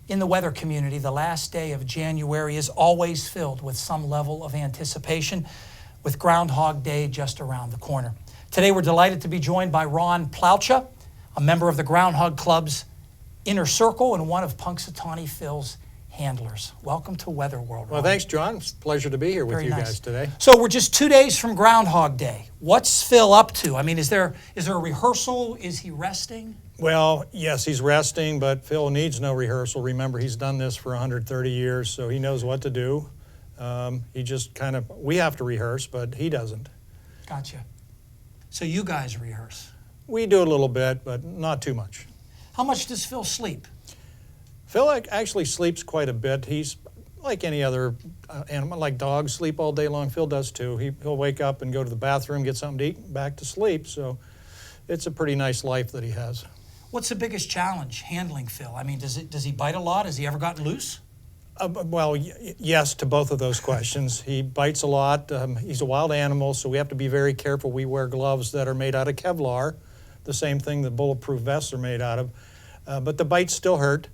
In the weather community, the last day of January is always filled with some level of anticipation, with Groundhog Day just around the corner. Today we're delighted to be joined by Ron Plaucha, a member of the Groundhog Club's Inner Circle and one of Punxsutawney Phil's handlers. Welcome to Weather World, Ron. Well, thanks, John. It's a pleasure to be here with you guys today. So we're just 2 days from Groundhog Day. What's Phil up to? I mean, is there a rehearsal? Is he resting? Well, yes, he's resting, but Phil needs no rehearsal. Remember, he's done this for 130 years, so he knows what to do. He just we have to rehearse, but he doesn't. Gotcha. So you guys rehearse? We do a little bit, but not too much. How much does Phil sleep? Phil actually sleeps quite a bit. He's like any other animal, like dogs sleep all day long. Phil does too. He'll wake up and go to the bathroom, get something to eat, and back to sleep. So it's a pretty nice life that he has. What's the biggest challenge handling Phil? I mean, does he bite a lot? Has he ever gotten loose? Well, yes to both of those questions. He bites a lot. He's a wild animal, so we have to be very careful. We wear gloves that are made out of Kevlar, the same thing that bulletproof vests are made out of. But the bites still hurt.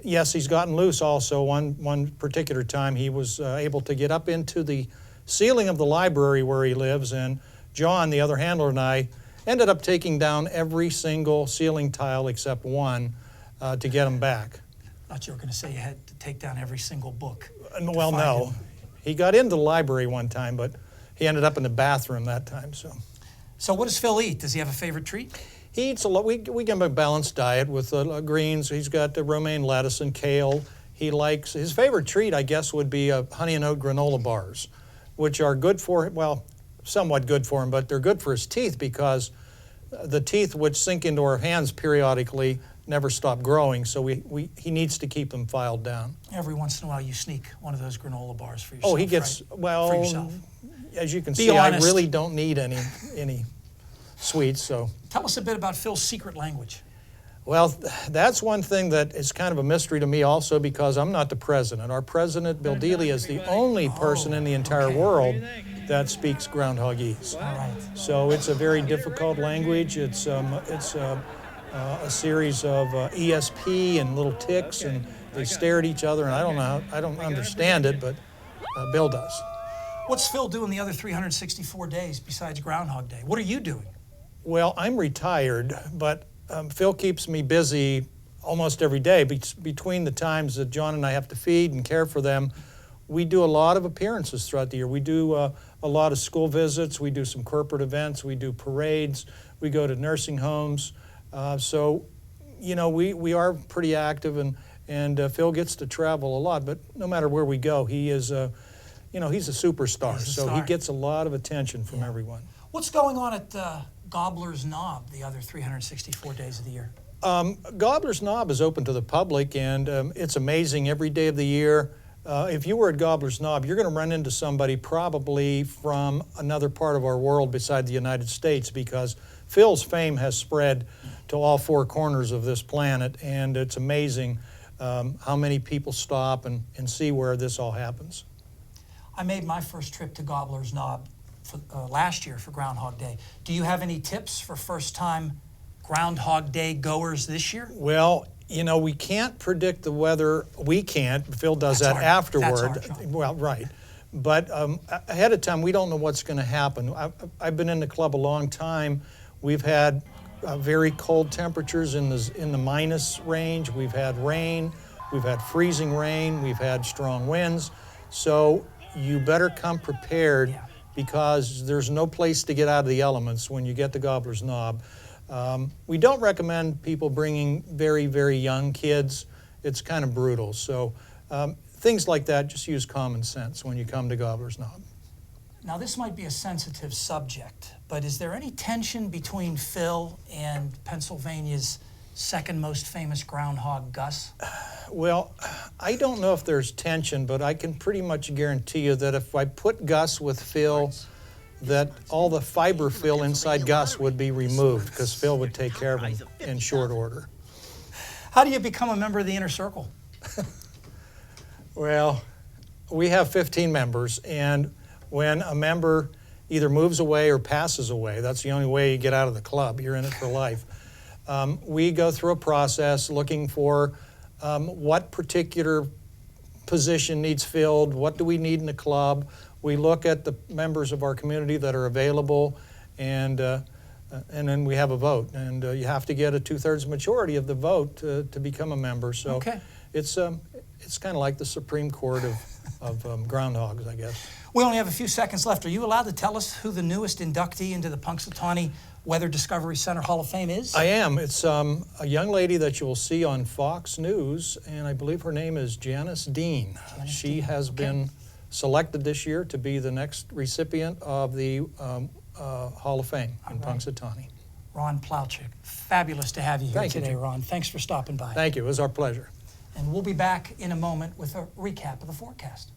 Yes, he's gotten loose also. One particular time he was able to get up into the ceiling of the library where he lives, and John, the other handler, and I ended up taking down every single ceiling tile except one to get him back. I thought you were going to say you had to take down every single book. Well, no. Him. He got into the library one time, but he ended up in the bathroom that time. So what does Phil eat? Does he have a favorite treat? He eats a lot. We give him a balanced diet with greens. He's got the romaine lettuce and kale. He likes, his favorite treat, I guess, would be honey and oat granola bars, which are good for, well, somewhat good for him, but they're good for his teeth because the teeth, which sink into our hands periodically, never stop growing, so he needs to keep them filed down. Every once in a while you sneak one of those granola bars for yourself. Oh, he gets, right? well, for yourself. As you can Be see, honest. I really don't need any sweets, so. Tell us a bit about Phil's secret language. Well, that's one thing that is kind of a mystery to me also because I'm not the president. Our president, Bill Dealey, is the only person in the entire world that speaks Groundhogese. All right. So it's a very difficult language. It's a series of ESP and little ticks, and they stare at each other, and I don't understand it, but Bill does. What's Phil doing the other 364 days besides Groundhog Day? What are you doing? Well, I'm retired, but Phil keeps me busy almost every day. Between the times that John and I have to feed and care for them, we do a lot of appearances throughout the year. We do a lot of school visits. We do some corporate events. We do parades. We go to nursing homes. So, you know, we are pretty active, and Phil gets to travel a lot. But no matter where we go, he is, you know, he's a superstar. So he gets a lot of attention from everyone. What's going on at Gobblers Knob the other 364 days of the year? Gobblers Knob is open to the public, and it's amazing every day of the year. If you were at Gobblers Knob, you're going to run into somebody probably from another part of our world beside the United States because Phil's fame has spread to all four corners of this planet, and it's amazing how many people stop and see where this all happens. I made my first trip to Gobblers Knob last year for Groundhog Day. Do you have any tips for first-time Groundhog Day goers this year? Well, you know, we can't predict the weather. We can't. Phil does that afterward. That's our job. Well, right. But ahead of time, we don't know what's going to happen. I've been in the club a long time. We've had very cold temperatures in the minus range. We've had rain. We've had freezing rain. We've had strong winds. So you better come prepared because there's no place to get out of the elements when you get to Gobblers Knob. We don't recommend people bringing very, very young kids. It's kind of brutal. So things like that, just use common sense when you come to Gobblers Knob. Now, this might be a sensitive subject, but is there any tension between Phil and Pennsylvania's second most famous groundhog, Gus? Well, I don't know if there's tension, but I can pretty much guarantee you that if I put Gus with Phil, that all the fiber fill inside Gus would be removed because Phil would take care of him in short order. How do you become a member of the Inner Circle? Well, we have 15 members, and when a member either moves away or passes away, that's the only way you get out of the club. You're in it for life. We go through a process looking for what particular position needs filled, what do we need in the club. We look at the members of our community that are available, and then we have a vote. And you have to get a 2/3 majority of the vote to become a member. So Okay. it's kind of like the Supreme Court of groundhogs, I guess. We only have a few seconds left. Are you allowed to tell us who the newest inductee into the Punxsutawney Weather Discovery Center Hall of Fame is? I am. It's a young lady that you will see on Fox News, and I believe her name is Janice Dean. She has been selected this year to be the next recipient of the Hall of Fame in Punxsutawney. Ron Plowchick. Fabulous to have you here Thank you, today, Jim. Ron. Thanks for stopping by. Thank you. It was our pleasure. And we'll be back in a moment with a recap of the forecast.